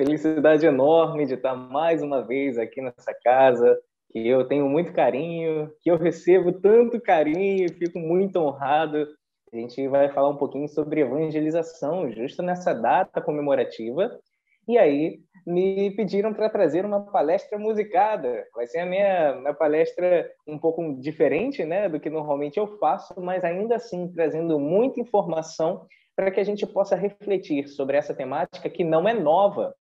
Felicidade enorme de estar mais uma vez aqui nessa casa, que eu tenho muito carinho, que eu recebo tanto carinho, fico muito honrado. A gente vai falar um pouquinho sobre evangelização, justo nessa data comemorativa. E aí, me pediram para trazer uma palestra musicada. Vai ser a minha palestra um pouco diferente, né, do que normalmente eu faço, mas ainda assim trazendo muita informação para que a gente possa refletir sobre essa temática que não é nova.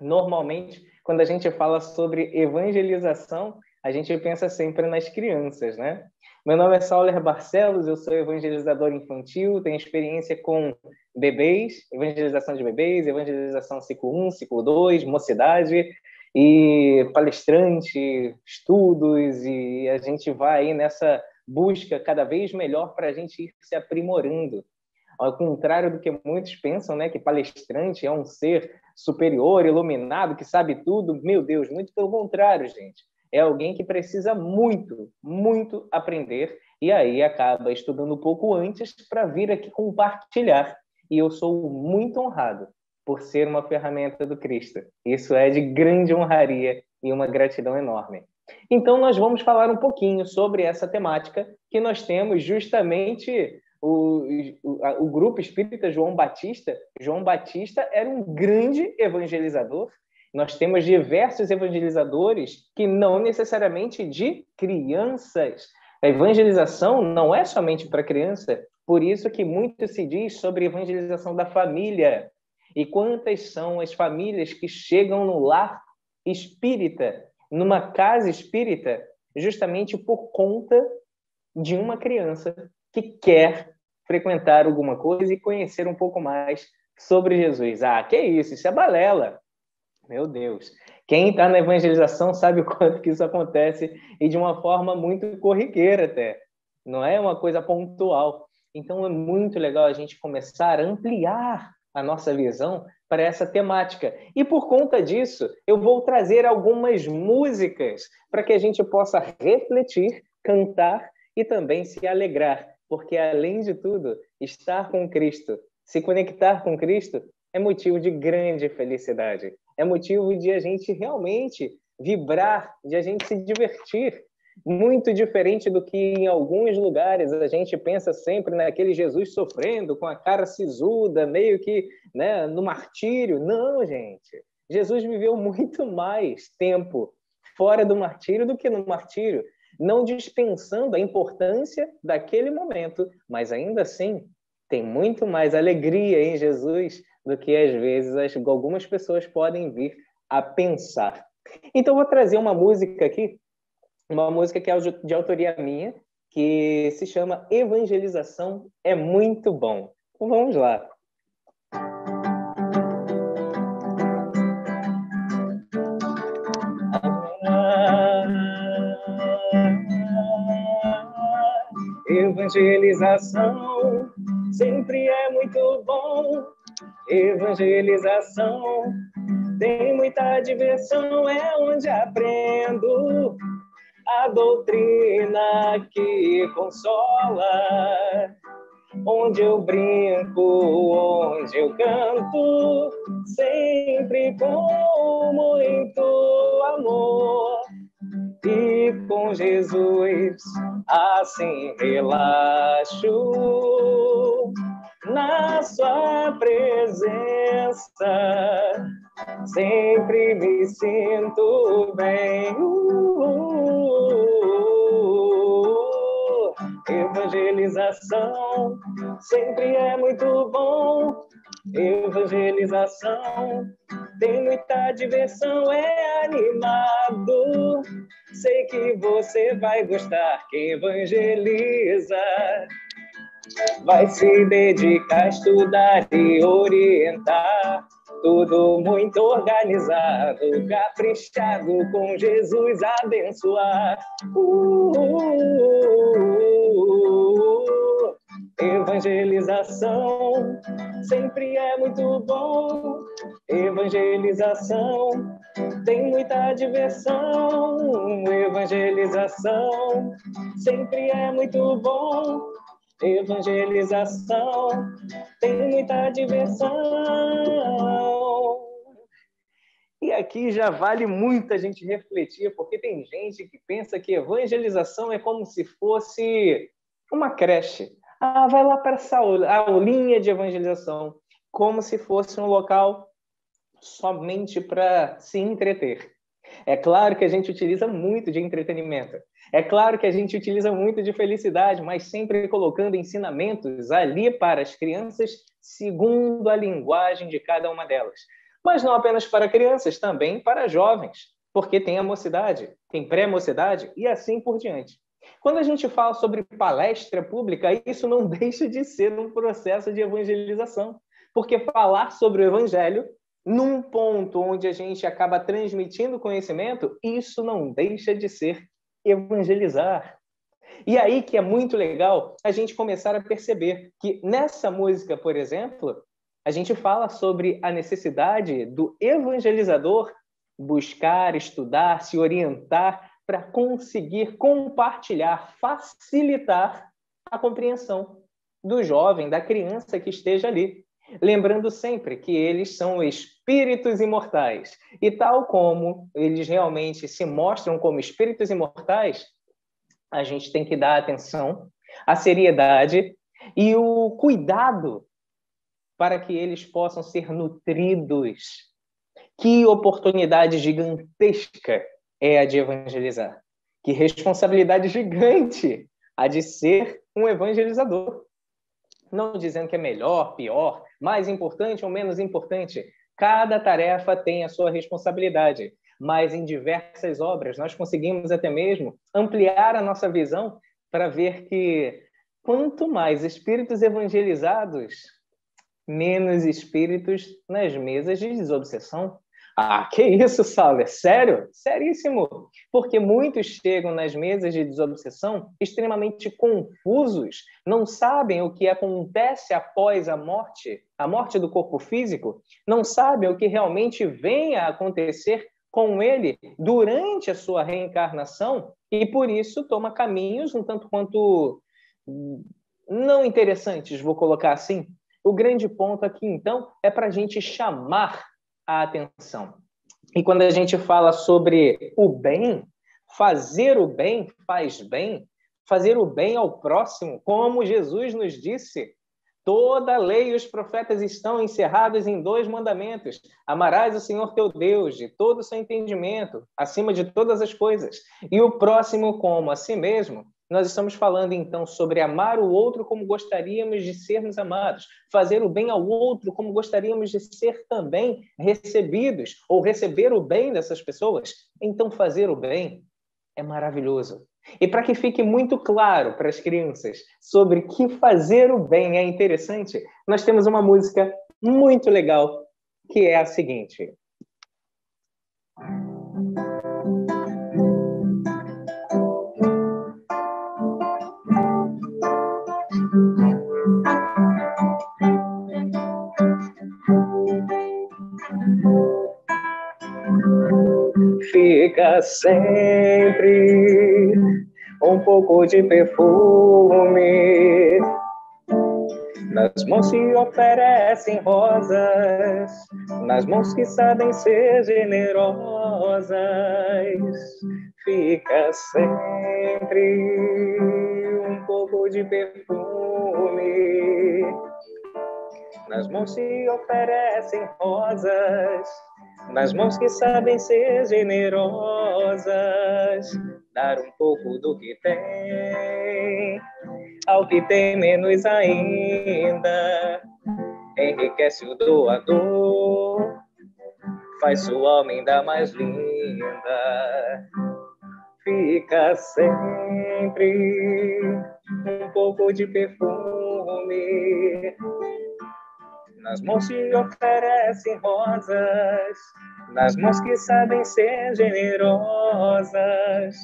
Normalmente, quando a gente fala sobre evangelização, a gente pensa sempre nas crianças, né? Meu nome é Sauler Barcelos, eu sou evangelizador infantil, tenho experiência com bebês, evangelização de bebês, evangelização ciclo 1, ciclo 2, mocidade, e palestrante, estudos, e a gente vai aí nessa busca cada vez melhor para a gente ir se aprimorando. Ao contrário do que muitos pensam, né, que palestrante é um ser superior, iluminado, que sabe tudo. Meu Deus, muito pelo contrário, gente. É alguém que precisa muito, muito aprender e aí acaba estudando um pouco antes para vir aqui compartilhar. E eu sou muito honrado por ser uma ferramenta do Cristo. Isso é de grande honraria e uma gratidão enorme. Então, nós vamos falar um pouquinho sobre essa temática que nós temos justamente o grupo espírita João Batista. João Batista era um grande evangelizador. Nós temos diversos evangelizadores que não necessariamente de crianças. A evangelização não é somente para criança, por isso que muito se diz sobre evangelização da família. E quantas são as famílias que chegam no lar espírita, numa casa espírita, justamente por conta de uma criança que quer frequentar alguma coisa e conhecer um pouco mais sobre Jesus. Ah, que isso é balela. Meu Deus. Quem está na evangelização sabe o quanto que isso acontece e de uma forma muito corriqueira até. Não é uma coisa pontual. Então é muito legal a gente começar a ampliar a nossa visão para essa temática. E por conta disso, eu vou trazer algumas músicas para que a gente possa refletir, cantar e também se alegrar. Porque, além de tudo, estar com Cristo, se conectar com Cristo, é motivo de grande felicidade. É motivo de a gente realmente vibrar, de a gente se divertir. Muito diferente do que em alguns lugares a gente pensa sempre naquele Jesus sofrendo, com a cara sisuda, meio que, né, no martírio. Não, gente. Jesus viveu muito mais tempo fora do martírio do que no martírio, não dispensando a importância daquele momento, mas ainda assim tem muito mais alegria em Jesus do que às vezes algumas pessoas podem vir a pensar. Então vou trazer uma música aqui, uma música que é de autoria minha, que se chama Evangelização é Muito Bom. Então vamos lá. Evangelização sempre é muito bom. Evangelização tem muita diversão, é onde aprendo a doutrina que consola, onde eu brinco, onde eu canto, sempre com muito amor. E com Jesus assim relaxo na sua presença, sempre me sinto bem. Evangelização sempre é muito bom. Evangelização tem muita diversão, é animado. Sei que você vai gostar. Quem evangeliza vai se dedicar a estudar e orientar. Tudo muito organizado, caprichado, com Jesus abençoar. Evangelização sempre é muito bom. Evangelização tem muita diversão. Evangelização sempre é muito bom. Evangelização tem muita diversão. aqui já vale muito a gente refletir, porque tem gente que pensa que evangelização é como se fosse uma creche. Ah, vai lá para essa aulinha de evangelização, como se fosse um local somente para se entreter. É claro que a gente utiliza muito de entretenimento. É claro que a gente utiliza muito de felicidade, mas sempre colocando ensinamentos ali para as crianças, segundo a linguagem de cada uma delas. Mas não apenas para crianças, também para jovens, porque tem a mocidade, tem pré-mocidade e assim por diante. Quando a gente fala sobre palestra pública, isso não deixa de ser um processo de evangelização, porque falar sobre o evangelho num ponto onde a gente acaba transmitindo conhecimento, isso não deixa de ser evangelizar. E aí que é muito legal a gente começar a perceber que nessa música, por exemplo, a gente fala sobre a necessidade do evangelizador buscar, estudar, se orientar para conseguir compartilhar, facilitar a compreensão do jovem, da criança que esteja ali. Lembrando sempre que eles são espíritos imortais. E tal como eles realmente se mostram como espíritos imortais, a gente tem que dar atenção, a seriedade e o cuidado para que eles possam ser nutridos. Que oportunidade gigantesca é a de evangelizar. Que responsabilidade gigante a de ser um evangelizador. Não dizendo que é melhor, pior, mais importante ou menos importante. Cada tarefa tem a sua responsabilidade, mas em diversas obras nós conseguimos até mesmo ampliar a nossa visão para ver que quanto mais espíritos evangelizados, menos espíritos nas mesas de desobsessão. Ah, que isso, Saulo? É sério? Seríssimo. Porque muitos chegam nas mesas de desobsessão extremamente confusos, não sabem o que acontece após a morte do corpo físico, não sabem o que realmente vem a acontecer com ele durante a sua reencarnação e, por isso, toma caminhos um tanto quanto não interessantes, vou colocar assim. O grande ponto aqui, então, é para a gente chamar a atenção. E quando a gente fala sobre o bem, fazer o bem faz bem, fazer o bem ao próximo, como Jesus nos disse, toda a lei e os profetas estão encerrados em 2 mandamentos. Amarás o Senhor teu Deus de todo o seu entendimento, acima de todas as coisas, e o próximo como a si mesmo. Nós estamos falando, então, sobre amar o outro como gostaríamos de sermos amados, fazer o bem ao outro como gostaríamos de ser também recebidos, ou receber o bem dessas pessoas. Então, fazer o bem é maravilhoso. E para que fique muito claro para as crianças sobre que fazer o bem é interessante, nós temos uma música muito legal, que é a seguinte. Fica sempre um pouco de perfume nas mãos que oferecem rosas, nas mãos que sabem ser generosas. Fica sempre um pouco de perfume nas mãos que oferecem rosas, nas mãos que sabem ser generosas, dar um pouco do que tem ao que tem menos ainda, enriquece o doador, faz sua alma ainda mais linda. Fica sempre um pouco de perfume nas mãos que oferecem rosas, nas mãos que sabem ser generosas,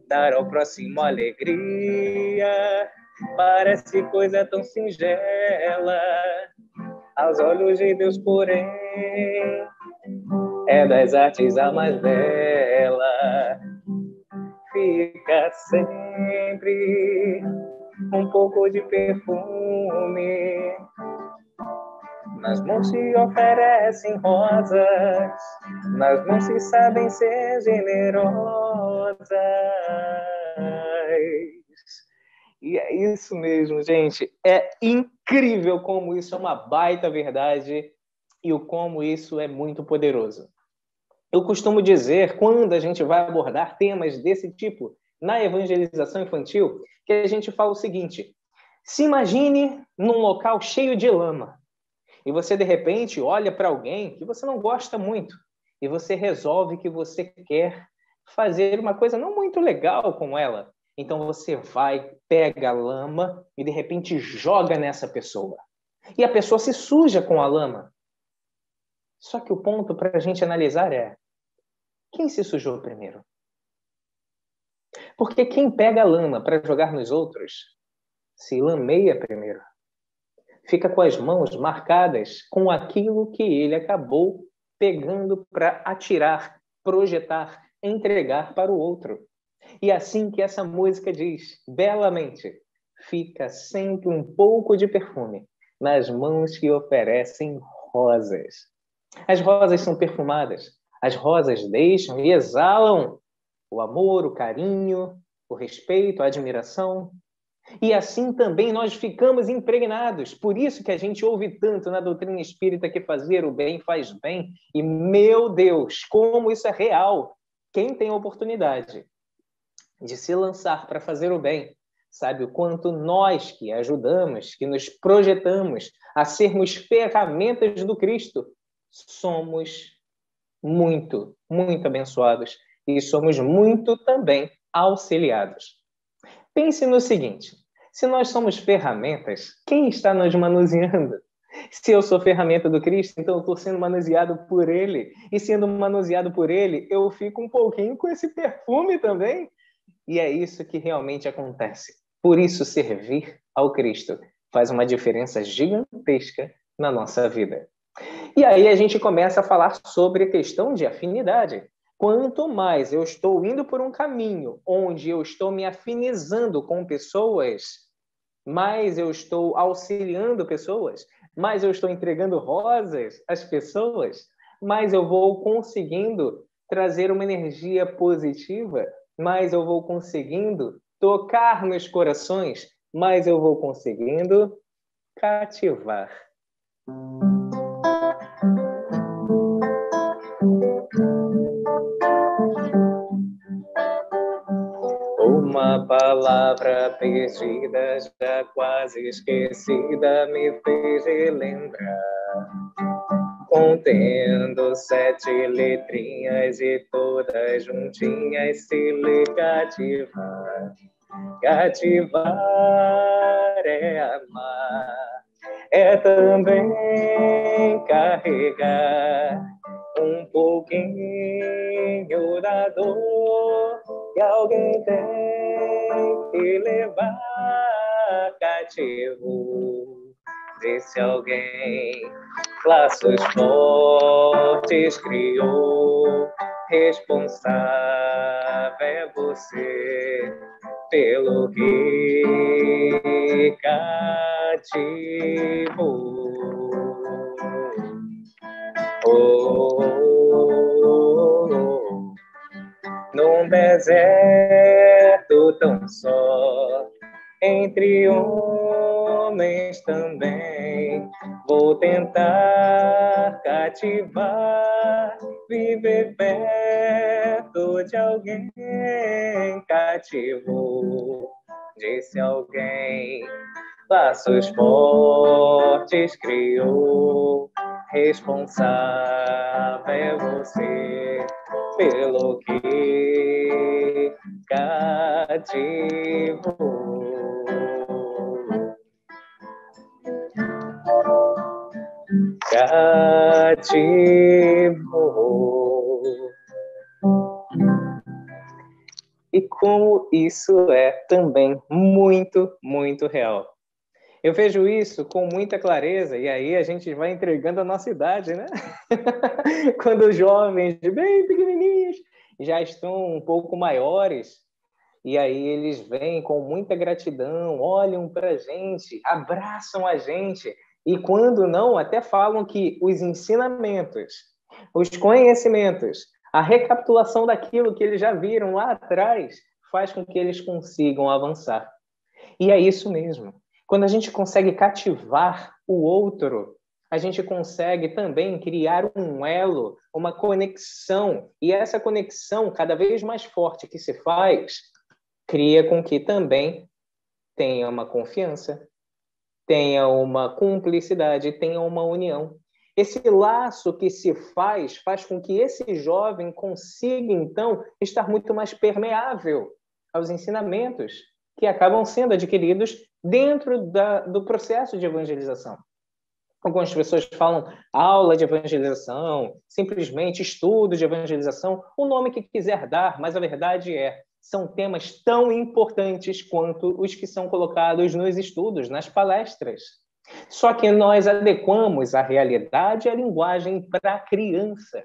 dar ao próximo alegria, parece coisa tão singela, aos olhos de Deus, porém, é das artes a mais bela. Fica sempre um pouco de perfume Nas mãos se oferecem rosas, nas mãos se sabem ser generosas. E é isso mesmo, gente. É incrível como isso é uma baita verdade e o como isso é muito poderoso. Eu costumo dizer, quando a gente vai abordar temas desse tipo na evangelização infantil, que a gente fala o seguinte: se imagine num local cheio de lama e você, de repente, olha para alguém que você não gosta muito e você resolve que você quer fazer uma coisa não muito legal com ela. Então você vai, pega a lama e, de repente, joga nessa pessoa. E a pessoa se suja com a lama. Só que o ponto para a gente analisar é: quem se sujou primeiro? Porque quem pega a lama para jogar nos outros se lameia primeiro. Fica com as mãos marcadas com aquilo que ele acabou pegando para atirar, projetar, entregar para o outro. E assim que essa música diz, belamente, fica sempre um pouco de perfume nas mãos que oferecem rosas. As rosas são perfumadas. As rosas deixam e exalam o amor, o carinho, o respeito, a admiração. E assim também nós ficamos impregnados. Por isso que a gente ouve tanto na doutrina espírita que fazer o bem faz bem. E, meu Deus, como isso é real. Quem tem a oportunidade de se lançar para fazer o bem, sabe o quanto nós que ajudamos, que nos projetamos a sermos ferramentas do Cristo, somos muito, muito abençoados e somos muito também auxiliados. Pense no seguinte: se nós somos ferramentas, quem está nos manuseando? Se eu sou ferramenta do Cristo, então eu estou sendo manuseado por Ele. E sendo manuseado por Ele, eu fico um pouquinho com esse perfume também. E é isso que realmente acontece. Por isso, servir ao Cristo faz uma diferença gigantesca na nossa vida. E aí a gente começa a falar sobre a questão de afinidade. Quanto mais eu estou indo por um caminho onde eu estou me afinizando com pessoas, mais eu estou auxiliando pessoas, mais eu estou entregando rosas às pessoas, mais eu vou conseguindo trazer uma energia positiva, mais eu vou conseguindo tocar nos corações, mais eu vou conseguindo cativar. Uma palavra perdida, já quase esquecida, me fez relembrar. Contendo 7 letrinhas e todas juntinhas se lê cativar. Cativar é amar, é também carregar um pouquinho da dor que alguém tem que levar cativo. Desse alguém laços fortes criou, responsável é você pelo que cativou. Num deserto tão só, entre homens também, vou tentar cativar, viver perto de alguém cativo. Disse alguém, laços fortes criou, responsável é você pelo que cativou. Cativou. E como isso é também muito, muito real. Eu vejo isso com muita clareza, e aí a gente vai entregando a nossa idade, né? Quando os jovens, bem pequenininhos, já estão um pouco maiores, e aí eles vêm com muita gratidão, olham para a gente, abraçam a gente, E quando não, até falam que os ensinamentos, os conhecimentos, a recapitulação daquilo que eles já viram lá atrás, faz com que eles consigam avançar. E é isso mesmo. Quando a gente consegue cativar o outro, a gente consegue também criar um elo, uma conexão. E essa conexão, cada vez mais forte que se faz, cria com que também tenha uma confiança, tenha uma cumplicidade, tenha uma união. Esse laço que se faz com que esse jovem consiga, então, estar muito mais permeável aos ensinamentos que acabam sendo adquiridos dentro do processo de evangelização. Algumas pessoas falam aula de evangelização, simplesmente estudo de evangelização, o nome que quiser dar, mas a verdade são temas tão importantes quanto os que são colocados nos estudos, nas palestras. Só que nós adequamos a realidade e a linguagem para a criança.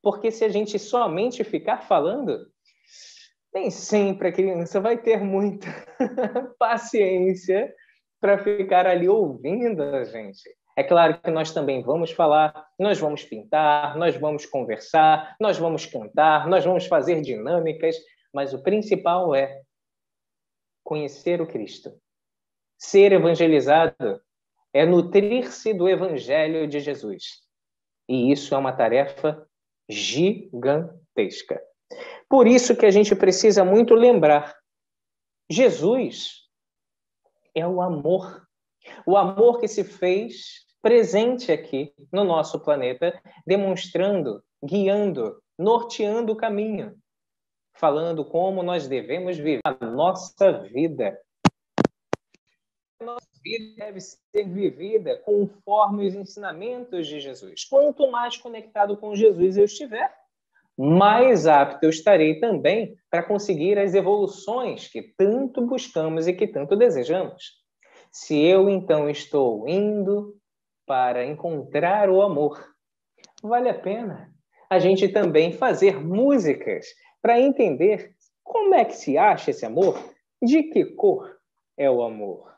Porque se a gente somente ficar falando, nem sempre a criança vai ter muita paciência para ficar ali ouvindo a gente. É claro que nós também vamos falar, nós vamos pintar, nós vamos conversar, nós vamos cantar, nós vamos fazer dinâmicas, mas o principal é conhecer o Cristo. Ser evangelizado é nutrir-se do Evangelho de Jesus. E isso é uma tarefa gigantesca. Por isso que a gente precisa muito lembrar, Jesus é o amor que se fez presente aqui no nosso planeta, demonstrando, guiando, norteando o caminho, falando como nós devemos viver a nossa vida. A nossa vida deve ser vivida conforme os ensinamentos de Jesus. Quanto mais conectado com Jesus eu estiver, mais apto eu estarei também para conseguir as evoluções que tanto buscamos e que tanto desejamos. Se eu, então, estou indo para encontrar o amor, vale a pena a gente também fazer músicas para entender como é que se acha esse amor, de que cor é o amor.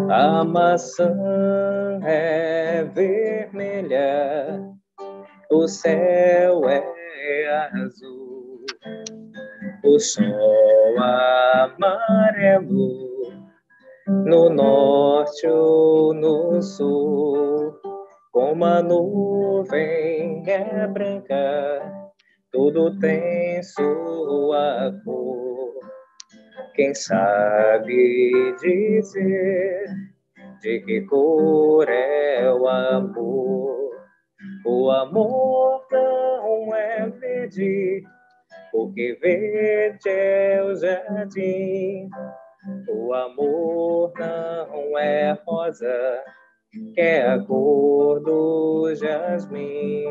A maçã é vermelha, o céu é azul, o sol amarelo, no norte ou no sul, como a nuvem é branca, tudo tem sua cor. Quem sabe dizer de que cor é o amor? O amor não é verde, porque verde é o jardim. O amor não é rosa, que é a cor do jasmim.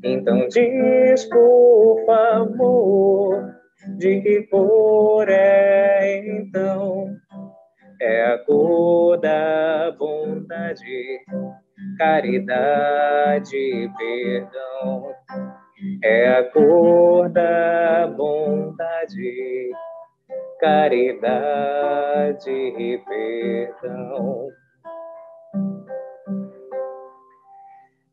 Então diz, por favor, de que cor é então? É a cor da bondade, caridade e perdão. É a cor da bondade, caridade e perdão.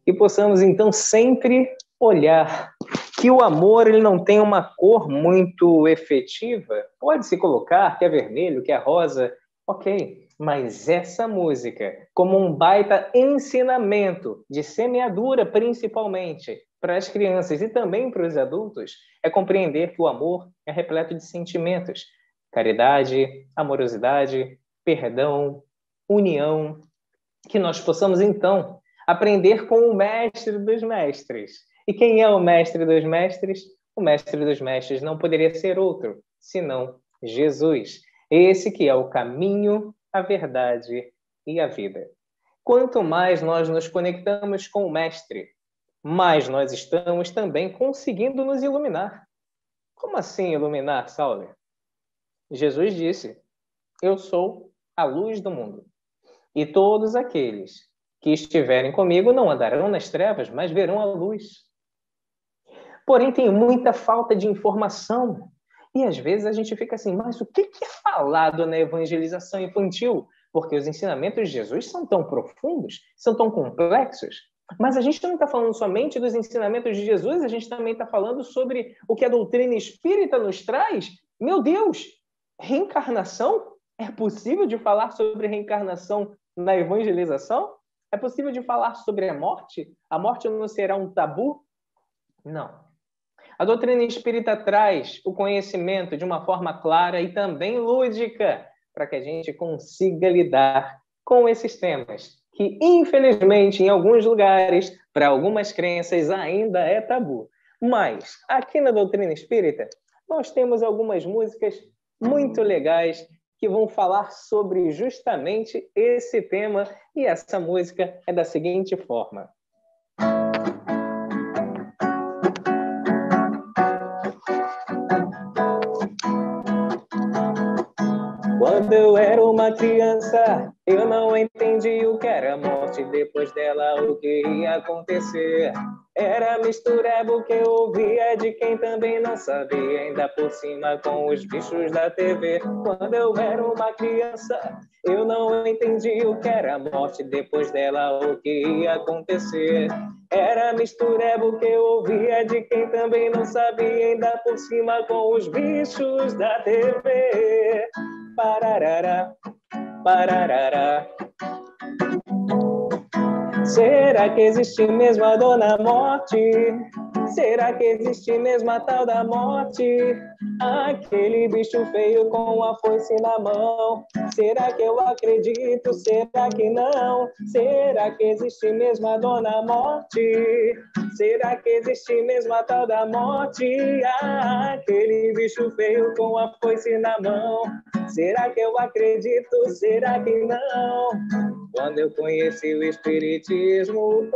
E possamos, então, sempre olhar que o amor ele não tem uma cor muito efetiva. Pode-se colocar que é vermelho, que é rosa, ok. Mas essa música, como um baita ensinamento de semeadura, principalmente, para as crianças e também para os adultos, é compreender que o amor é repleto de sentimentos. Caridade, amorosidade, perdão, união. Que nós possamos, então, aprender com o mestre dos mestres. E quem é o mestre dos mestres? O mestre dos mestres não poderia ser outro, senão Jesus. Esse que é o caminho, a verdade e a vida. quanto mais nós nos conectamos com o Mestre, mais nós estamos também conseguindo nos iluminar. Como assim iluminar, Saulo? Jesus disse: eu sou a luz do mundo. E todos aqueles que estiverem comigo não andarão nas trevas, mas verão a luz. Porém, tem muita falta de informação. E às vezes a gente fica assim, mas o que é falado na evangelização infantil? Porque os ensinamentos de Jesus são tão profundos, são tão complexos. Mas a gente não está falando somente dos ensinamentos de Jesus, a gente também está falando sobre o que a doutrina espírita nos traz. Meu Deus, reencarnação? É possível de falar sobre reencarnação na evangelização? É possível de falar sobre a morte? A morte não será um tabu? Não. A doutrina espírita traz o conhecimento de uma forma clara e também lúdica para que a gente consiga lidar com esses temas que, infelizmente, em alguns lugares, para algumas crenças, ainda é tabu. Mas, aqui na doutrina espírita, nós temos algumas músicas muito legais que vão falar sobre justamente esse tema, e essa música é da seguinte forma. Quando eu era uma criança, eu não entendi o que era morte. Depois dela, o que ia acontecer? Era mistureba que eu ouvia de quem também não sabia. Ainda por cima com os bichos da TV. Quando eu era uma criança, eu não entendi o que era morte. Depois dela, o que ia acontecer? Era mistureba que eu ouvia de quem também não sabia. Ainda por cima com os bichos da TV. Pararará, pararará. Será que existe mesmo a dona morte? Será que existe mesmo a tal da morte? Aquele bicho feio com a foice na mão. Será que eu acredito? Será que não? Será que existe mesmo a dona morte? Será que existe mesmo a tal da morte? Aquele bicho feio com a foice na mão. Será que eu acredito? Será que não? Quando eu conheci o Espiritismo,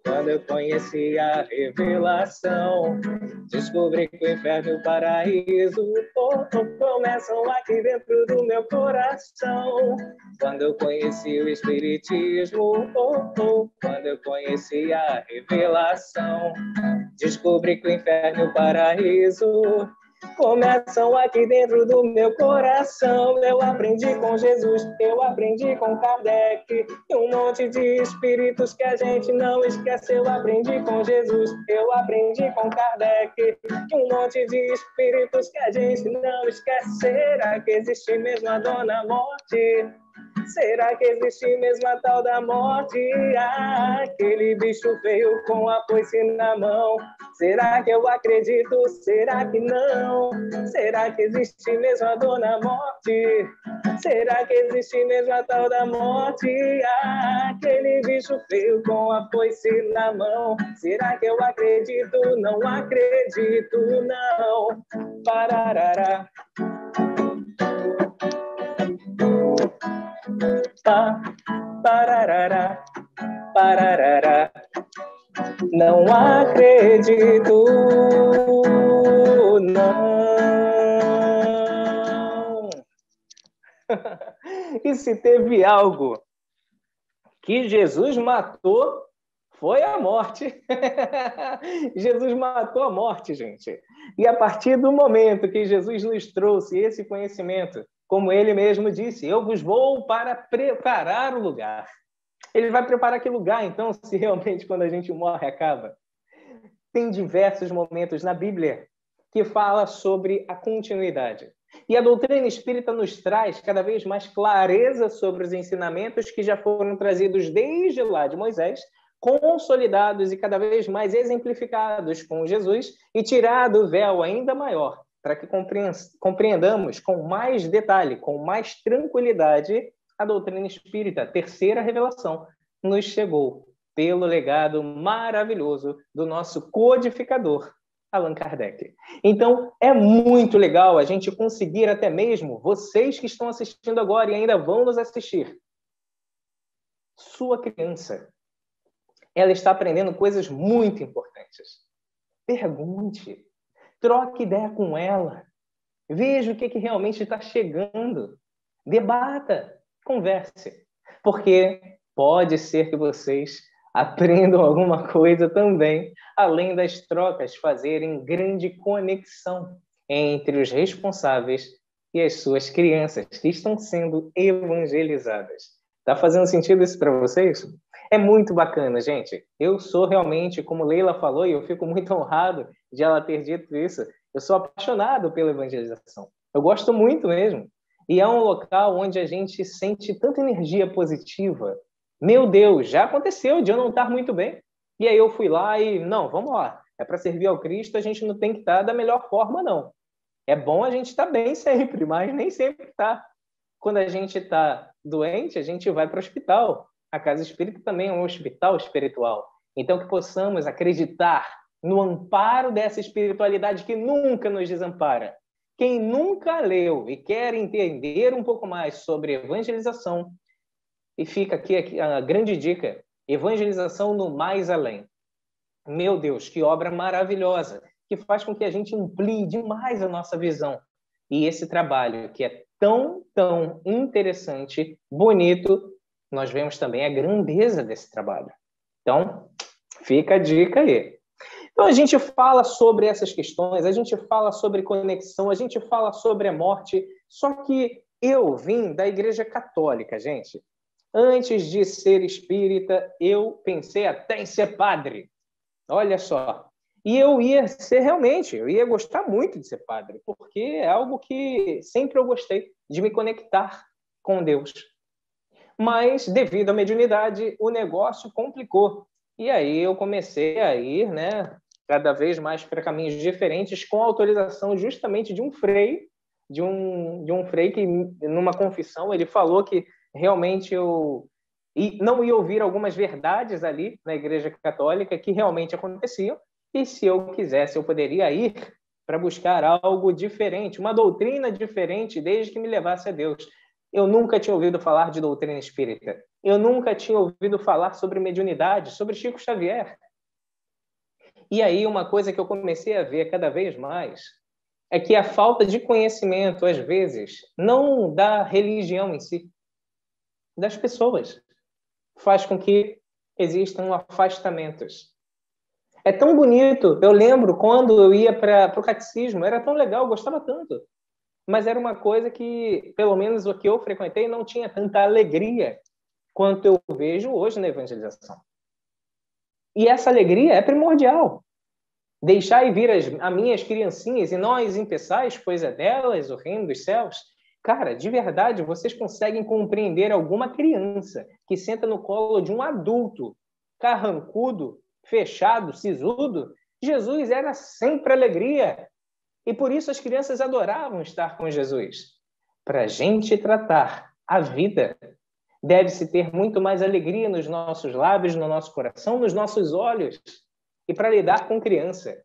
quando eu conheci a revelação, descobri que o inferno e o paraíso começam aqui dentro do meu coração. Quando eu conheci o Espiritismo, quando eu conheci a revelação, descobri que o inferno e o paraíso começam aqui dentro do meu coração. Eu aprendi com Jesus, eu aprendi com Kardec e um monte de espíritos que a gente não esquece. Eu aprendi com Jesus, eu aprendi com Kardec e um monte de espíritos que a gente não esquece. Será que existe mesmo a dona morte? Será que existe mesmo a tal da morte? Aquele bicho feio com a foice na mão. Será que eu acredito? Será que não? Será que existe mesmo a dona morte? Será que existe mesmo a tal da morte? Aquele bicho feio com a foice na mão. Será que eu acredito? Não acredito, não. Pararará. Pararará, pararará. Não acredito, não. E se teve algo que Jesus matou, foi a morte. Jesus matou a morte, gente. E a partir do momento que Jesus nos trouxe esse conhecimento, como ele mesmo disse, eu vos vou para preparar o lugar. Ele vai preparar que lugar, então, se realmente quando a gente morre acaba? Tem diversos momentos na Bíblia que fala sobre a continuidade. E a doutrina espírita nos traz cada vez mais clareza sobre os ensinamentos que já foram trazidos desde lá de Moisés, consolidados e cada vez mais exemplificados com Jesus e tirado o véu ainda maior, para que compreendamos com mais detalhe, com mais tranquilidade, a doutrina espírita, a terceira revelação, nos chegou pelo legado maravilhoso do nosso codificador, Allan Kardec. Então, é muito legal a gente conseguir até mesmo, vocês que estão assistindo agora e ainda vão nos assistir, sua criança, ela está aprendendo coisas muito importantes. Pergunte, troque ideia com ela, veja o que realmente está chegando, debata, converse, porque pode ser que vocês aprendam alguma coisa também, além das trocas fazerem grande conexão entre os responsáveis e as suas crianças que estão sendo evangelizadas. Está fazendo sentido isso para vocês? É muito bacana, gente. Eu sou realmente, como Leila falou, e eu fico muito honrado de ela ter dito isso, eu sou apaixonado pela evangelização. Eu gosto muito mesmo. E é um local onde a gente sente tanta energia positiva. Meu Deus, já aconteceu de eu não estar muito bem. E aí eu fui lá e, não, vamos lá. É para servir ao Cristo, a gente não tem que estar da melhor forma, não. É bom a gente estar bem sempre, mas nem sempre está. Quando a gente está doente, a gente vai para o hospital. A Casa Espírita também é um hospital espiritual. Então, que possamos acreditar no amparo dessa espiritualidade que nunca nos desampara. Quem nunca leu e quer entender um pouco mais sobre evangelização, e fica aqui a grande dica, evangelização no mais além. Meu Deus, que obra maravilhosa, que faz com que a gente amplie demais a nossa visão. E esse trabalho, que é tão, tão interessante, bonito, nós vemos também a grandeza desse trabalho. Então, fica a dica aí. Então, a gente fala sobre essas questões, a gente fala sobre conexão, a gente fala sobre a morte, só que eu vim da Igreja Católica, gente. Antes de ser espírita, eu pensei até em ser padre. Olha só. E eu ia ser realmente, eu ia gostar muito de ser padre, porque é algo que sempre eu gostei, de me conectar com Deus. Mas, devido à mediunidade, o negócio complicou. E aí eu comecei a ir, né, cada vez mais para caminhos diferentes, com a autorização justamente de um frei, de um frei que, numa confissão, ele falou que realmente eu não ia ouvir algumas verdades ali na Igreja Católica que realmente aconteciam, e se eu quisesse, eu poderia ir para buscar algo diferente, uma doutrina diferente, desde que me levasse a Deus. Eu nunca tinha ouvido falar de doutrina espírita. Eu nunca tinha ouvido falar sobre mediunidade, sobre Chico Xavier. E aí, uma coisa que eu comecei a ver cada vez mais é que a falta de conhecimento, às vezes, não da religião em si, das pessoas, faz com que existam afastamentos. É tão bonito. Eu lembro quando eu ia para o catecismo, era tão legal, eu gostava tanto. Mas era uma coisa que, pelo menos o que eu frequentei, não tinha tanta alegria quanto eu vejo hoje na evangelização. E essa alegria é primordial. Deixar e vir as minhas criancinhas e nós empeçais, pois é delas o reino dos céus. Cara, de verdade, vocês conseguem compreender alguma criança que senta no colo de um adulto carrancudo, fechado, sisudo? Jesus era sempre alegria. E por isso as crianças adoravam estar com Jesus. Para a gente tratar a vida, deve-se ter muito mais alegria nos nossos lábios, no nosso coração, nos nossos olhos. E para lidar com criança,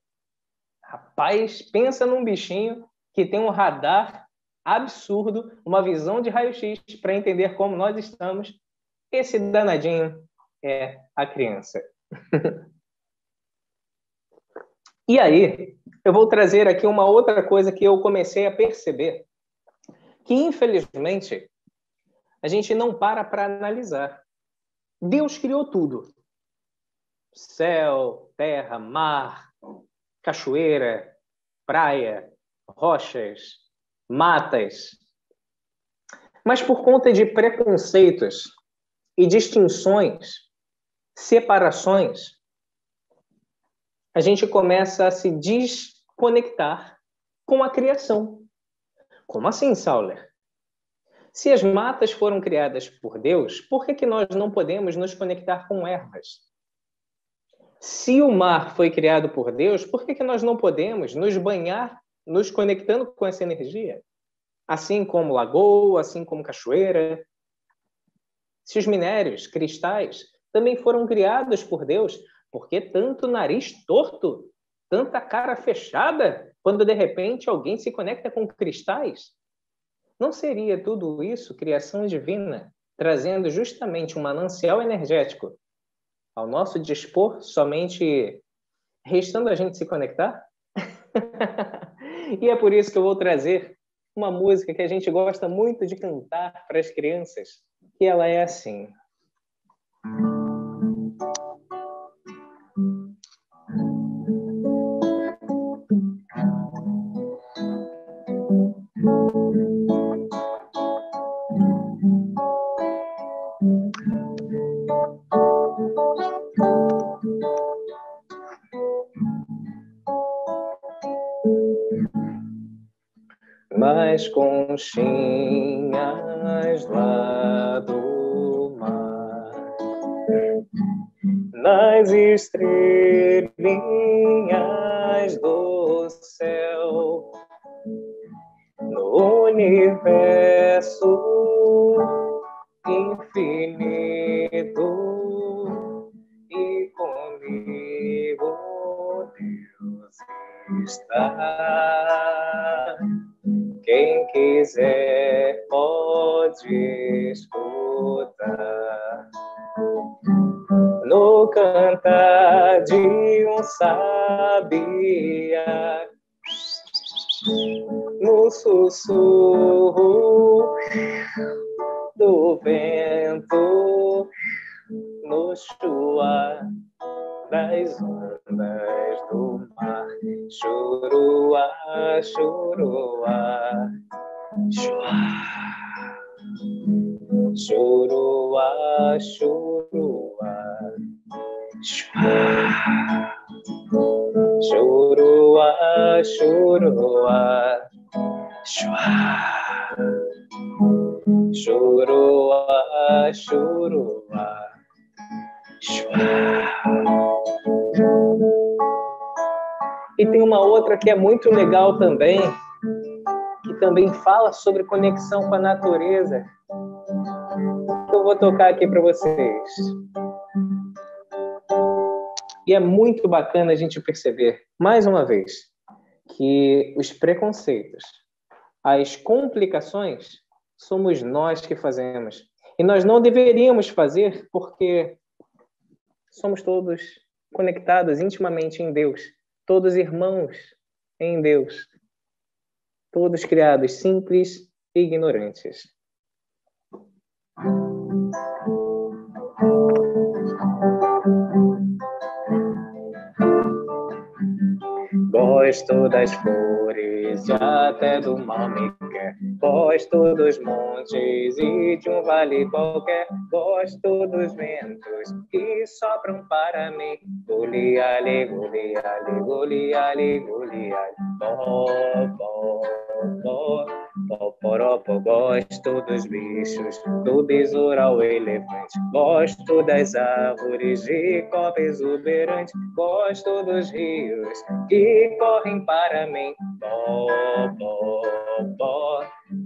rapaz, pensa num bichinho que tem um radar absurdo, uma visão de raio-x para entender como nós estamos. Esse danadinho é a criança. E aí, eu vou trazer aqui uma outra coisa que eu comecei a perceber, que infelizmente a gente não para analisar. Deus criou tudo. Céu, terra, mar, cachoeira, praia, rochas, matas. Mas por conta de preconceitos e distinções, separações, a gente começa a se desconectar com a criação. Como assim, Sauler? Se as matas foram criadas por Deus, por que nós não podemos nos conectar com ervas? Se o mar foi criado por Deus, por que nós não podemos nos banhar, nos conectando com essa energia? Assim como lagoa, assim como cachoeira. Se os minérios, cristais, também foram criados por Deus, por que tanto nariz torto, tanta cara fechada, quando de repente alguém se conecta com cristais? Não seria tudo isso criação divina? trazendo justamente um manancial energético ao nosso dispor, somente restando a gente se conectar. E é por isso que eu vou trazer uma música que a gente gosta muito de cantar para as crianças, que ela é assim. Mas conchinhas lá do mar, nas estrelinhas do céu, no universo infinito, e comigo Deus está. Quem quiser pode escutar no cantar de um sabiá, no sussurro do vento, no chuar das ondas do mar. Churuá, churuá, chuá. Churuá, churuá, chuá. Churuá, churuá, chuá. Churuá, churuá, chuá. E tem uma outra que é muito legal também, que também fala sobre conexão com a natureza, que eu vou tocar aqui para vocês. E é muito bacana a gente perceber, mais uma vez, que os preconceitos, as complicações, somos nós que fazemos. E nós não deveríamos fazer porque somos todos conectados intimamente em Deus, todos irmãos em Deus, todos criados simples e ignorantes. Gosto das flores, até do mal me quer. Gosto dos montes e de um vale qualquer. Gosto dos ventos que sopram para mim. Goliale, goliale, goliale, goliale. Bó, bó, bó. Poporopo, gosto dos bichos, do besouro ao elefante. Gosto das árvores de copa exuberante. Gosto dos rios que correm para mim. Bó, bó, bó.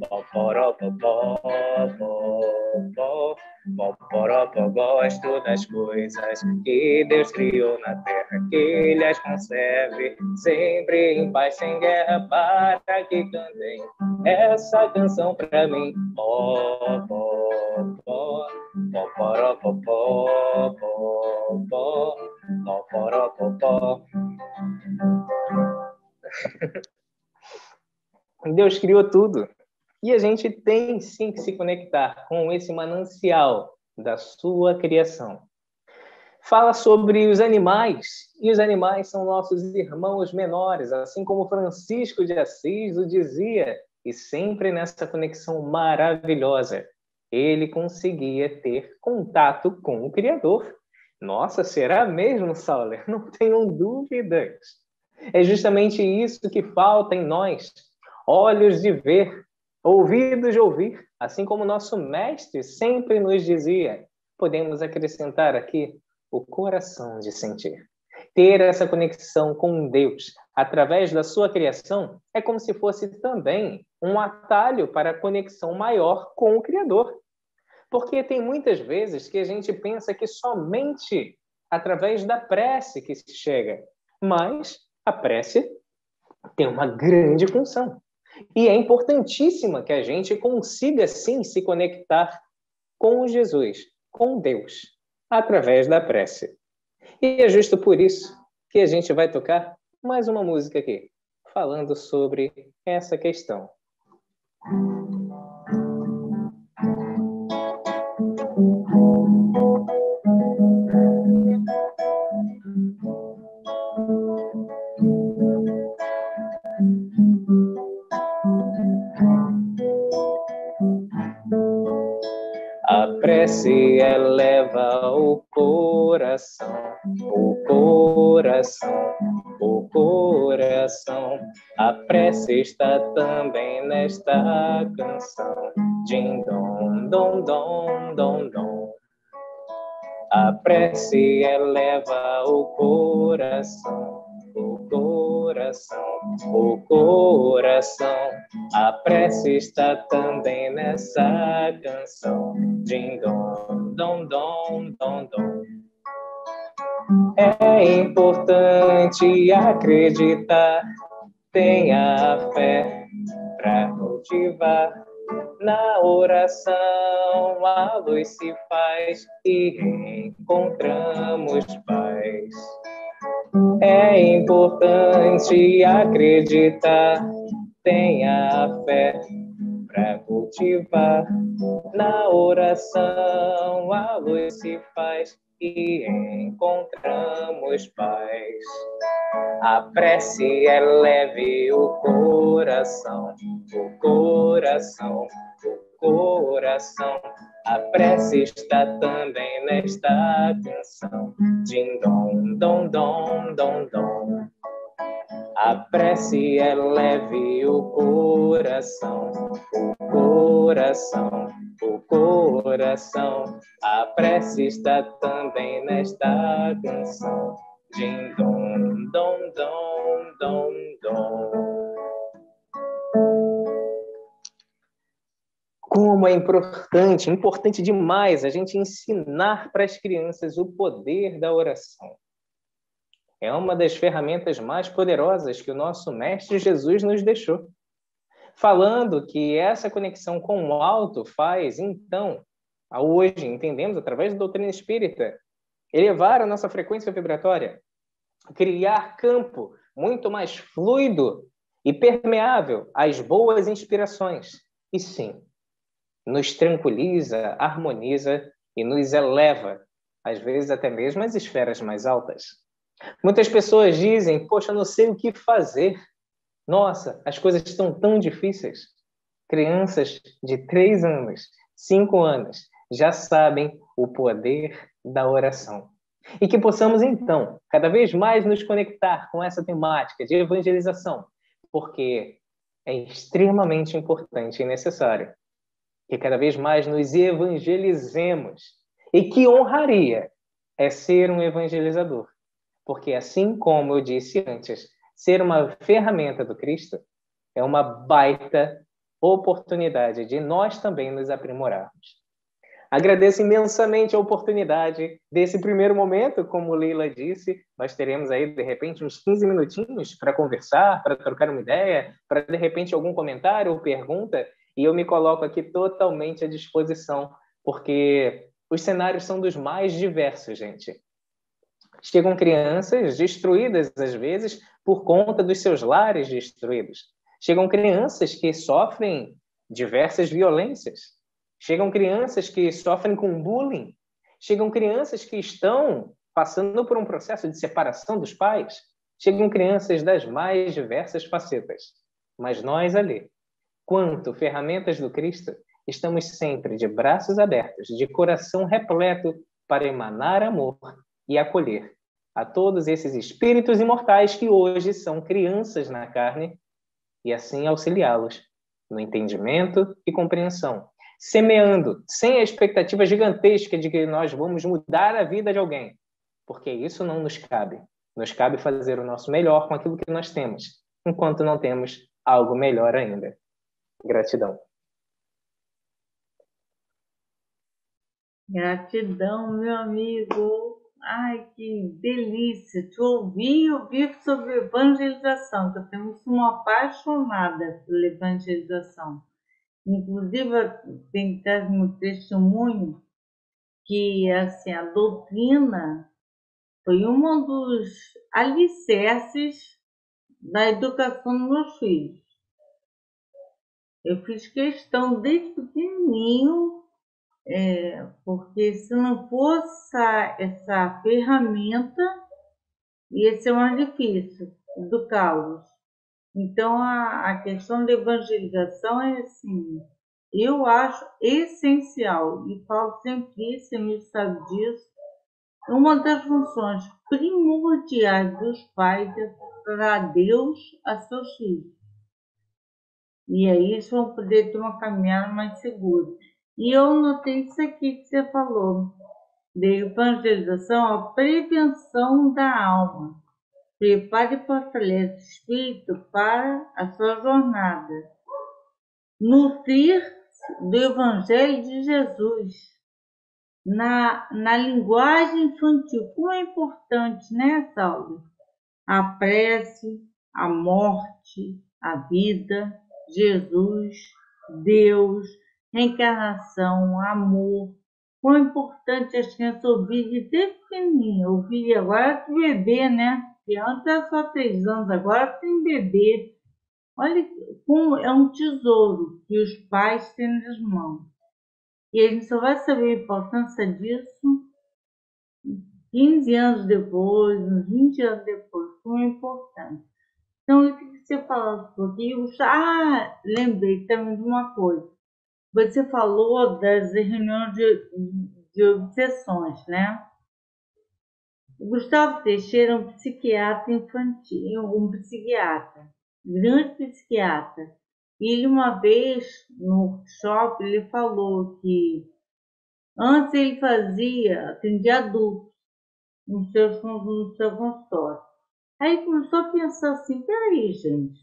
Poporopo, bó, bó, bó. Poporopo, gosto das coisas que Deus criou na terra, que Ele as conserve sempre em paz, sem guerra, para que cantem essa canção pra mim. Pó, pó, pó, pó, poró, pó, pó, pó, pó, pó, poró, pó, pó. Deus criou tudo. E a gente tem sim que se conectar com esse manancial da sua criação. Fala sobre os animais, e os animais são nossos irmãos menores, assim como Francisco de Assis o dizia, e sempre nessa conexão maravilhosa, ele conseguia ter contato com o Criador. Nossa, será mesmo, Sauler? Não tenham dúvidas. É justamente isso que falta em nós, olhos de ver, ouvidos de ouvir, assim como nosso mestre sempre nos dizia. Podemos acrescentar aqui o coração de sentir. Ter essa conexão com Deus através da sua criação é como se fosse também um atalho para a conexão maior com o Criador. Porque tem muitas vezes que a gente pensa que somente através da prece que se chega, mas a prece tem uma grande função. E é importantíssima que a gente consiga, sim, se conectar com Jesus, com Deus, através da prece. E é justo por isso que a gente vai tocar mais uma música aqui, falando sobre essa questão. A prece eleva o coração, o coração, o coração. A prece está também nesta canção. Din dom, dom, dom, dom, dom. A prece eleva o coração, o coração, o coração. A prece está também nessa canção. Din dom, dom, dom, dom, dom. É importante acreditar, tenha fé para cultivar. Na oração a luz se faz e encontramos paz. É importante acreditar, tenha fé para cultivar. Na oração a luz se faz e encontramos paz. A prece eleve o coração, o coração, o coração. A prece está também nesta canção. Din dom, dom, dom, dom, dom. A prece eleve o coração, o coração, o coração. A prece está também nesta canção. Din dom, dom, dom, dom, dom. Como é importante demais a gente ensinar para as crianças o poder da oração. É uma das ferramentas mais poderosas que o nosso Mestre Jesus nos deixou. Falando que essa conexão com o alto faz, então, hoje, entendemos através da doutrina espírita, elevar a nossa frequência vibratória, criar campo muito mais fluido e permeável às boas inspirações. E sim, nos tranquiliza, harmoniza e nos eleva, às vezes até mesmo às esferas mais altas. Muitas pessoas dizem, poxa, não sei o que fazer. Nossa, as coisas estão tão difíceis. Crianças de 3 anos, 5 anos, já sabem o poder da oração. E que possamos, então, cada vez mais nos conectar com essa temática de evangelização, porque é extremamente importante e necessário que cada vez mais nos evangelizemos. E que honraria é ser um evangelizador. Porque, assim como eu disse antes, ser uma ferramenta do Cristo é uma baita oportunidade de nós também nos aprimorarmos. Agradeço imensamente a oportunidade desse primeiro momento, como Leila disse, nós teremos aí, de repente, uns 15 minutinhos para conversar, para trocar uma ideia, para, de repente, algum comentário ou pergunta, e eu me coloco aqui totalmente à disposição, porque os cenários são dos mais diversos, gente. Chegam crianças destruídas, às vezes, por conta dos seus lares destruídos. Chegam crianças que sofrem diversas violências. Chegam crianças que sofrem com bullying. Chegam crianças que estão passando por um processo de separação dos pais. Chegam crianças das mais diversas facetas. Mas nós ali, quanto ferramentas do Cristo, estamos sempre de braços abertos, de coração repleto para emanar amor e acolher a todos esses espíritos imortais que hoje são crianças na carne e assim auxiliá-los no entendimento e compreensão, semeando sem a expectativa gigantesca de que nós vamos mudar a vida de alguém, porque isso não nos cabe. Nos cabe fazer o nosso melhor com aquilo que nós temos, enquanto não temos algo melhor ainda. Gratidão. Gratidão, meu amigo. Ai, que delícia te ouvir e ouvir sobre evangelização, que eu também sou uma apaixonada pela evangelização. Inclusive, eu tenho que dar um testemunho que assim, a doutrina foi um dos alicerces da educação dos meus filhos. Eu fiz questão desde pequenininho, porque se não fosse essa ferramenta, ia ser mais difícil educá-los. Então, a questão da evangelização é assim, eu acho essencial, e falo sempre isso, e sabe disso, uma das funções primordiais dos pais é para Deus a seus filhos. E aí eles vão poder ter uma caminhada mais segura. E eu notei isso aqui que você falou, de evangelização, a prevenção da alma. Prepare e fortalece o espírito para a sua jornada. Nutrir do Evangelho de Jesus na linguagem infantil. Como é importante, né, Saulo? A prece, a morte, a vida, Jesus, Deus, reencarnação, amor. Como é importante as crianças ouvirem desde pequenininha, ouvir agora de bebê, né? Que antes era só 3 anos, agora tem bebê. Olha como é um tesouro que os pais têm nas mãos. E a gente só vai saber a importância disso 15 anos depois, uns 20 anos depois, como é importante. Então, isso que você falou um pouquinho. Lembrei também de uma coisa. Você falou das reuniões de obsessões, né? O Gustavo Teixeira é um psiquiatra infantil, um psiquiatra, grande psiquiatra. E ele, uma vez, no workshop, ele falou que antes ele atendia adultos no seu consultório. Aí começou a pensar assim, peraí, gente,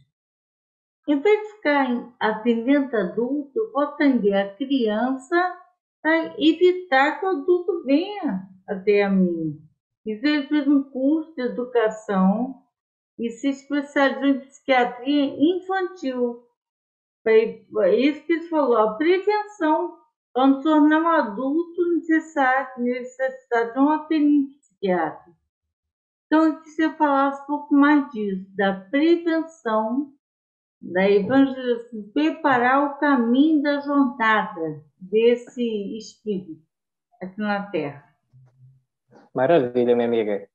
em vez de ficar atendendo adulto, eu vou atender a criança para evitar que o adulto venha até a mim. Então ele fez um curso de educação e se especializou em psiquiatria infantil. É isso que ele falou, a prevenção, quando tornar um adulto necessidade de um atendimento psiquiátrico. Então, eu queria que você falasse um pouco mais disso, da prevenção, da evangelização, preparar o caminho da jornada desse espírito aqui na Terra. Maravilha, minha amiga.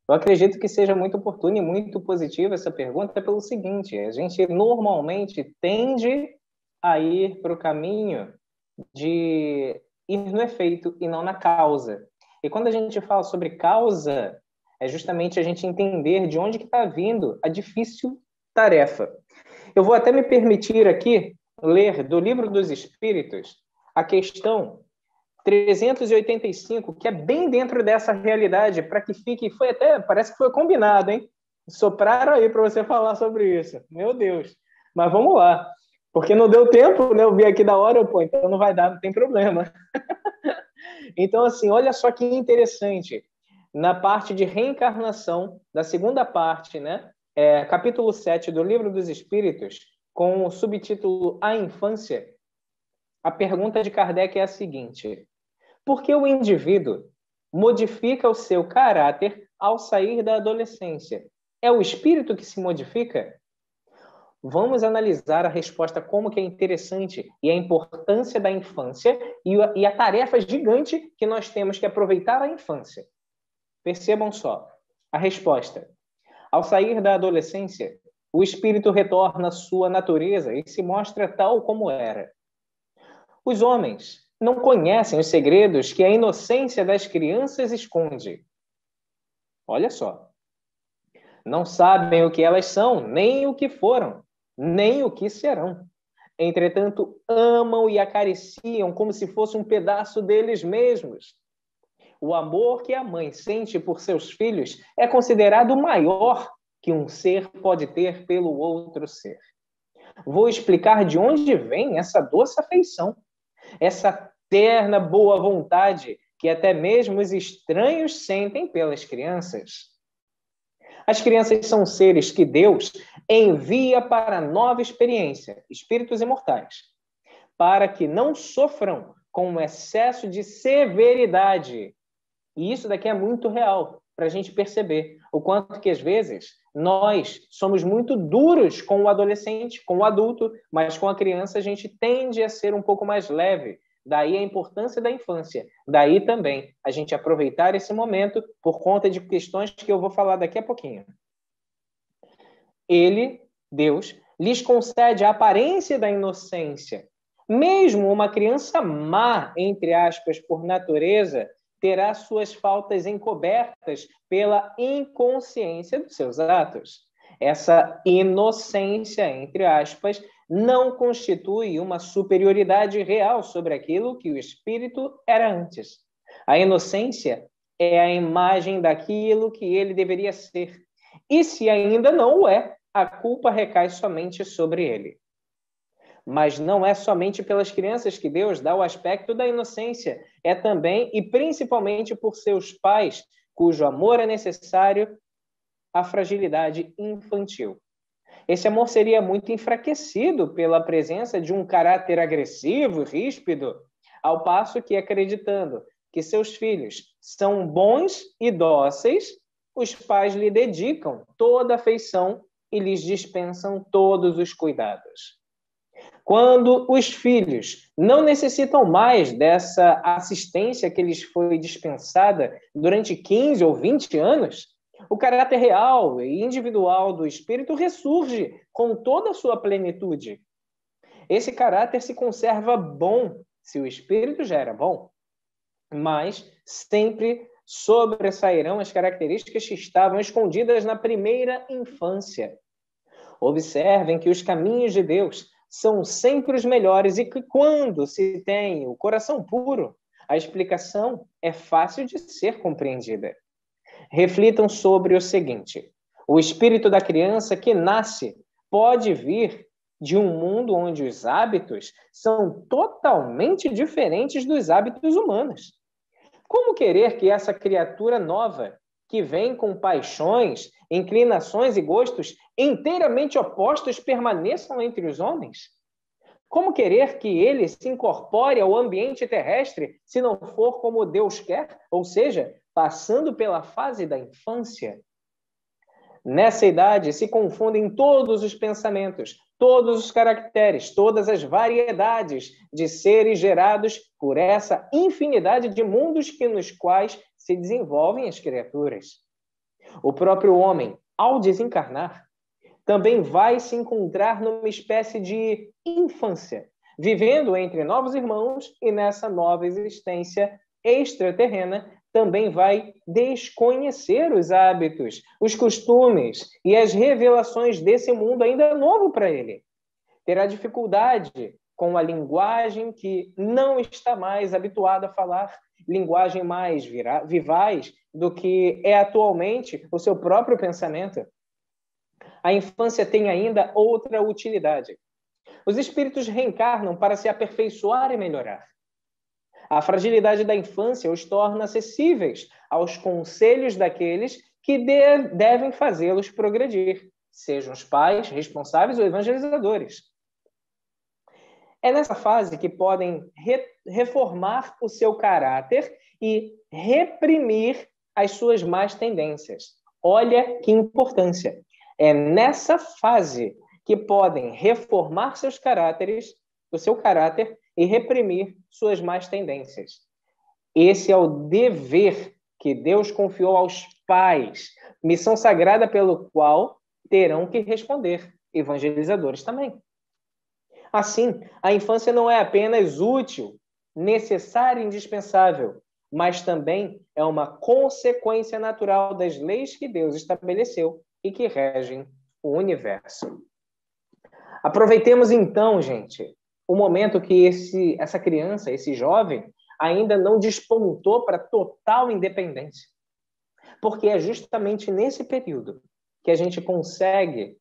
Eu acredito que seja muito oportuna e muito positiva essa pergunta pelo seguinte: a gente normalmente tende a ir para o caminho de ir no efeito e não na causa. E quando a gente fala sobre causa, é justamente a gente entender de onde que está vindo a difícil tarefa. Eu vou até me permitir aqui ler do Livro dos Espíritos a questão 385, que é bem dentro dessa realidade, para que fique, parece que foi combinado, hein? Sopraram aí para você falar sobre isso. Meu Deus. Mas vamos lá. Porque não deu tempo, né? Eu vi aqui da hora, então não vai dar, não tem problema. Então, assim, olha só que interessante. Na parte de reencarnação, da segunda parte, né? Capítulo 7 do Livro dos Espíritos, com o subtítulo A Infância, a pergunta de Kardec é a seguinte: por que o indivíduo modifica o seu caráter ao sair da adolescência? É o espírito que se modifica? Vamos analisar a resposta, como que é interessante e a importância da infância e a tarefa gigante que nós temos que aproveitar a infância. Percebam só a resposta. Ao sair da adolescência, o espírito retorna à sua natureza e se mostra tal como era. Os homens não conhecem os segredos que a inocência das crianças esconde. Olha só. Não sabem o que elas são, nem o que foram, nem o que serão. Entretanto, amam e acariciam como se fosse um pedaço deles mesmos. O amor que a mãe sente por seus filhos é considerado maior que um ser pode ter pelo outro ser. Vou explicar de onde vem essa doce afeição, essa terna boa vontade que até mesmo os estranhos sentem pelas crianças. As crianças são seres que Deus envia para nova experiência, espíritos imortais, para que não sofram com um excesso de severidade. E isso daqui é muito real, para a gente perceber o quanto que, às vezes, nós somos muito duros com o adolescente, com o adulto, mas com a criança a gente tende a ser um pouco mais leve. Daí a importância da infância. Daí também a gente aproveitar esse momento por conta de questões que eu vou falar daqui a pouquinho. Ele, Deus, lhes concede a aparência da inocência. Mesmo uma criança má, entre aspas, por natureza, terá suas faltas encobertas pela inconsciência dos seus atos. Essa inocência, entre aspas, não constitui uma superioridade real sobre aquilo que o espírito era antes. A inocência é a imagem daquilo que ele deveria ser. E se ainda não o é, a culpa recai somente sobre ele. Mas não é somente pelas crianças que Deus dá o aspecto da inocência, é também e principalmente por seus pais, cujo amor é necessário à fragilidade infantil. Esse amor seria muito enfraquecido pela presença de um caráter agressivo e ríspido, ao passo que, acreditando que seus filhos são bons e dóceis, os pais lhe dedicam toda a afeição e lhes dispensam todos os cuidados. Quando os filhos não necessitam mais dessa assistência que lhes foi dispensada durante 15 ou 20 anos, o caráter real e individual do espírito ressurge com toda a sua plenitude. Esse caráter se conserva bom, se o espírito já era bom, mas sempre sobressairão as características que estavam escondidas na primeira infância. Observem que os caminhos de Deus são sempre os melhores e que quando se tem o coração puro, a explicação é fácil de ser compreendida. Reflitam sobre o seguinte: o espírito da criança que nasce pode vir de um mundo onde os hábitos são totalmente diferentes dos hábitos humanos. Como querer que essa criatura nova, que vem com paixões, inclinações e gostos inteiramente opostos, permaneçam entre os homens? Como querer que ele se incorpore ao ambiente terrestre se não for como Deus quer, ou seja, passando pela fase da infância? Nessa idade se confundem todos os pensamentos, todos os caracteres, todas as variedades de seres gerados por essa infinidade de mundos nos quais se desenvolvem as criaturas. O próprio homem, ao desencarnar, também vai se encontrar numa espécie de infância, vivendo entre novos irmãos e nessa nova existência extraterrena também vai desconhecer os hábitos, os costumes e as revelações desse mundo ainda novo para ele. Terá dificuldade com a linguagem que não está mais habituado a falar, linguagem mais vivaz do que é atualmente o seu próprio pensamento. A infância tem ainda outra utilidade. Os espíritos reencarnam para se aperfeiçoar e melhorar. A fragilidade da infância os torna acessíveis aos conselhos daqueles que devem fazê-los progredir, sejam os pais, responsáveis ou evangelizadores. É nessa fase que podem reformar o seu caráter e reprimir as suas más tendências. Olha que importância! É nessa fase que podem reformar seus caráteres, o seu caráter e reprimir suas más tendências. Esse é o dever que Deus confiou aos pais, missão sagrada pelo qual terão que responder, evangelizadores também. Assim, a infância não é apenas útil, necessária e indispensável, mas também é uma consequência natural das leis que Deus estabeleceu e que regem o universo. Aproveitemos então, gente, o momento que essa criança, esse jovem, ainda não despontou para total independência. Porque é justamente nesse período que a gente consegue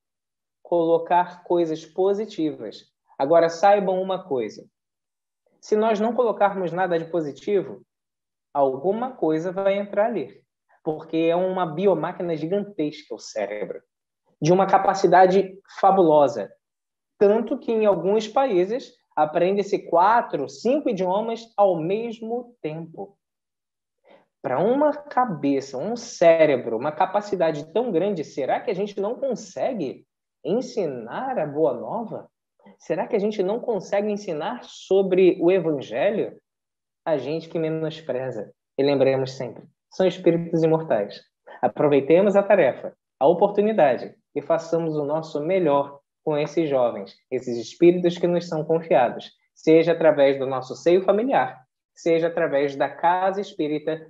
colocar coisas positivas. Agora, saibam uma coisa. Se nós não colocarmos nada de positivo, alguma coisa vai entrar ali. Porque é uma biomáquina gigantesca o cérebro, de uma capacidade fabulosa. Tanto que em alguns países aprende-se 4, 5 idiomas ao mesmo tempo. Para uma cabeça, um cérebro, uma capacidade tão grande, será que a gente não consegue ensinar a Boa Nova? Será que a gente não consegue ensinar sobre o Evangelho? A gente que menospreza. E lembremos sempre, são espíritos imortais. Aproveitemos a tarefa, a oportunidade e façamos o nosso melhor com esses jovens, esses espíritos que nos são confiados, seja através do nosso seio familiar, seja através da casa espírita,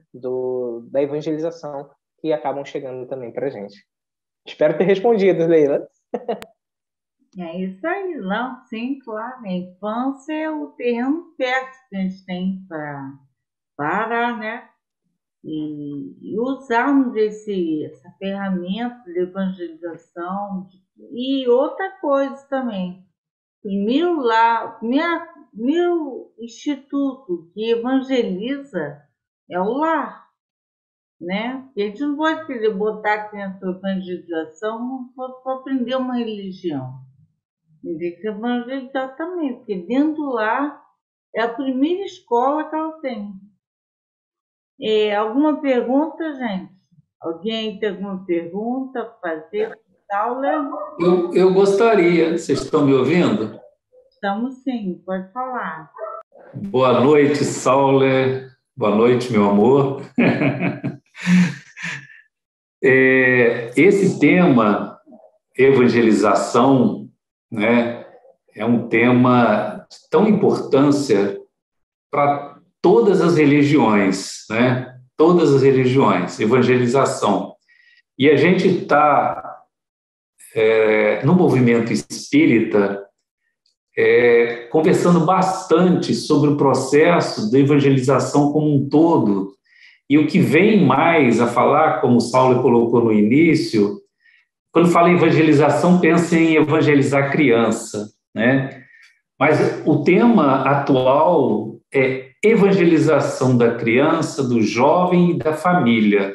da evangelização, que acabam chegando também para a gente. Espero ter respondido, Leila. É isso aí, não, sim, claro. A infância é o terreno fértil que a gente tem para parar, né? E usarmos essa ferramenta de evangelização. E outra coisa também, primeiro instituto que evangeliza é o lar, né? Porque a gente não pode querer botar a criança para evangelização para aprender uma religião. Tem que evangelizar também, porque dentro do lar é a primeira escola que ela tem. Alguma pergunta, gente? Alguém tem alguma pergunta para fazer? Sauler? Eu gostaria, vocês estão me ouvindo? Estamos sim, pode falar. Boa noite, Sauler. Boa noite, meu amor. Esse tema, evangelização, né, é um tema de tão importância para todas as religiões, né? Todas as religiões, evangelização. E a gente está, no movimento espírita, conversando bastante sobre o processo da evangelização como um todo. E o que vem mais a falar, como o Saulo colocou no início, quando fala em evangelização, pensa em evangelizar criança, né? Mas o tema atual é evangelização da criança, do jovem e da família.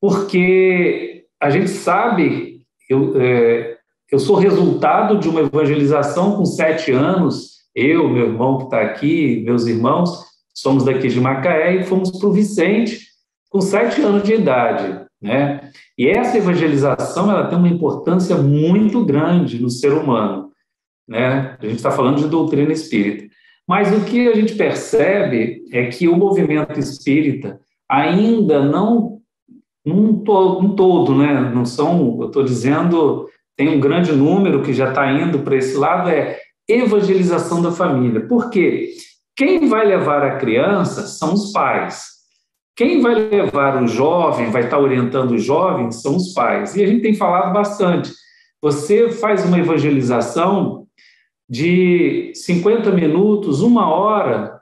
Porque a gente sabe, eu sou resultado de uma evangelização com 7 anos, eu, meu irmão que está aqui, meus irmãos, somos daqui de Macaé e fomos para o Vicente com 7 anos de idade, né? E essa evangelização, ela tem uma importância muito grande no ser humano, né? A gente está falando de doutrina espírita. Mas o que a gente percebe é que o movimento espírita ainda não, um todo, né? Não são, eu estou dizendo, tem um grande número que já está indo para esse lado, é evangelização da família. Por quê? Quem vai levar a criança são os pais. Quem vai levar o jovem, vai estar orientando o jovem, são os pais. E a gente tem falado bastante. Você faz uma evangelização de 50 minutos, 1 hora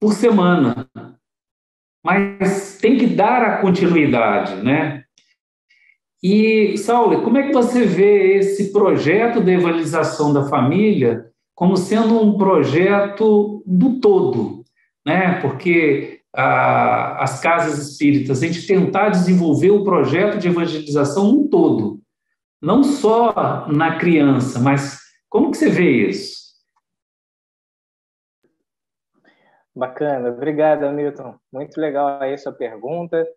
por semana. Mas tem que dar a continuidade, né? E, Saulo, como é que você vê esse projeto de evangelização da família como sendo um projeto do todo, né? Porque as casas espíritas, a gente tentar desenvolver o projeto de evangelização no todo, não só na criança, mas como que você vê isso? Bacana, obrigado, Hamilton. Muito legal aí a sua pergunta.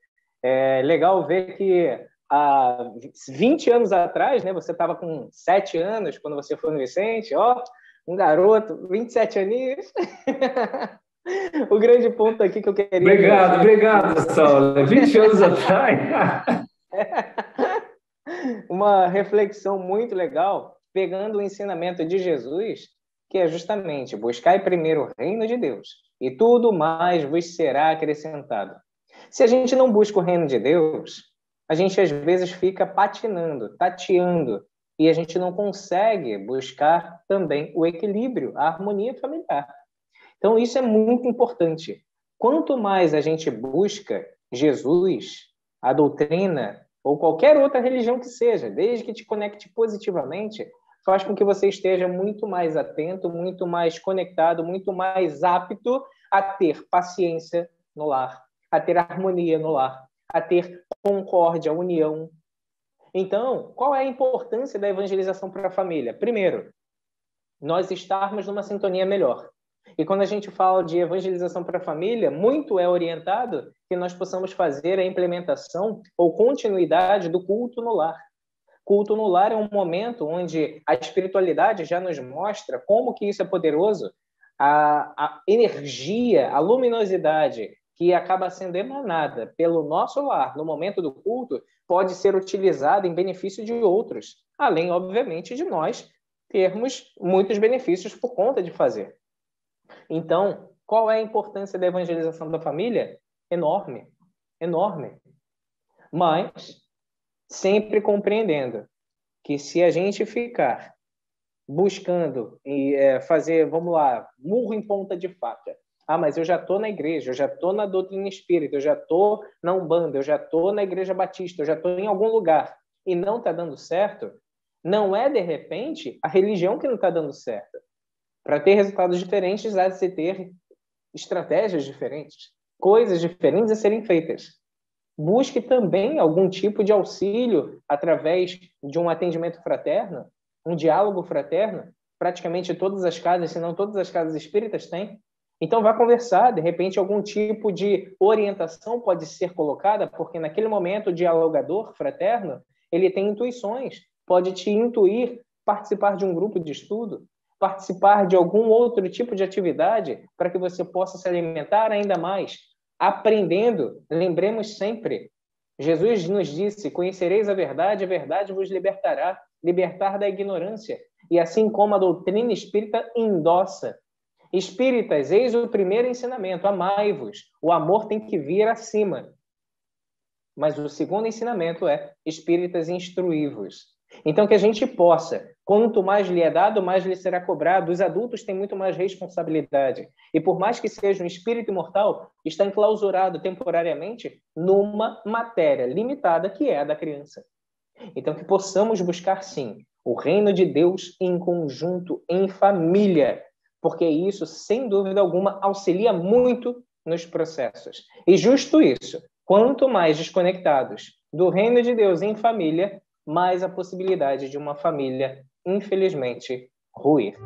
É legal ver que há 20 anos atrás, né, você estava com 7 anos quando você foi no Vicente, ó, um garoto, 27 aninhos. O grande ponto aqui que eu queria... Obrigado, Saulo. 20 anos atrás. Uma reflexão muito legal, pegando o ensinamento de Jesus, que é justamente buscai primeiro o reino de Deus, e tudo mais vos será acrescentado. Se a gente não busca o reino de Deus, a gente às vezes fica patinando, tateando, e a gente não consegue buscar também o equilíbrio, a harmonia familiar. Então, isso é muito importante. Quanto mais a gente busca Jesus, a doutrina, ou qualquer outra religião que seja, desde que te conecte positivamente, faz com que você esteja muito mais atento, muito mais conectado, muito mais apto a ter paciência no lar, a ter harmonia no lar, a ter concórdia, união. Então, qual é a importância da evangelização para a família? Primeiro, nós estarmos numa sintonia melhor. E quando a gente fala de evangelização para a família, muito é orientado que nós possamos fazer a implementação ou continuidade do culto no lar. Culto no lar é um momento onde a espiritualidade já nos mostra como que isso é poderoso, a energia, a luminosidade que acaba sendo emanada pelo nosso lar no momento do culto pode ser utilizada em benefício de outros, além, obviamente, de nós termos muitos benefícios por conta de fazer. Então, qual é a importância da evangelização da família? Enorme, enorme. Mas sempre compreendendo que se a gente ficar buscando fazer, vamos lá, murro em ponta de faca. Mas eu já estou na igreja, eu já estou na doutrina espírita, eu já estou na Umbanda, eu já estou na igreja batista, eu já estou em algum lugar e não está dando certo, não é, de repente, a religião que não está dando certo. Para ter resultados diferentes, há de se ter estratégias diferentes, coisas diferentes a serem feitas. Busque também algum tipo de auxílio através de um atendimento fraterno, um diálogo fraterno. Praticamente todas as casas, se não todas as casas espíritas têm. Então, vá conversar. De repente, algum tipo de orientação pode ser colocada, porque naquele momento o dialogador fraterno, ele tem intuições. Pode te intuir participar de um grupo de estudo, participar de algum outro tipo de atividade para que você possa se alimentar ainda mais, aprendendo. Lembremos sempre, Jesus nos disse, conhecereis a verdade vos libertará, libertar da ignorância. E assim como a doutrina espírita endossa. Espíritas, eis o primeiro ensinamento, amai-vos. O amor tem que vir acima. Mas o segundo ensinamento é, espíritas, instruí-vos. Então, que a gente possa, quanto mais lhe é dado, mais lhe será cobrado. Os adultos têm muito mais responsabilidade. E por mais que seja um espírito imortal, está enclausurado temporariamente numa matéria limitada, que é a da criança. Então, que possamos buscar, sim, o reino de Deus em conjunto, em família, porque isso, sem dúvida alguma, auxilia muito nos processos. E justo isso, quanto mais desconectados do reino de Deus em família, mais a possibilidade de uma família, infelizmente, ruir.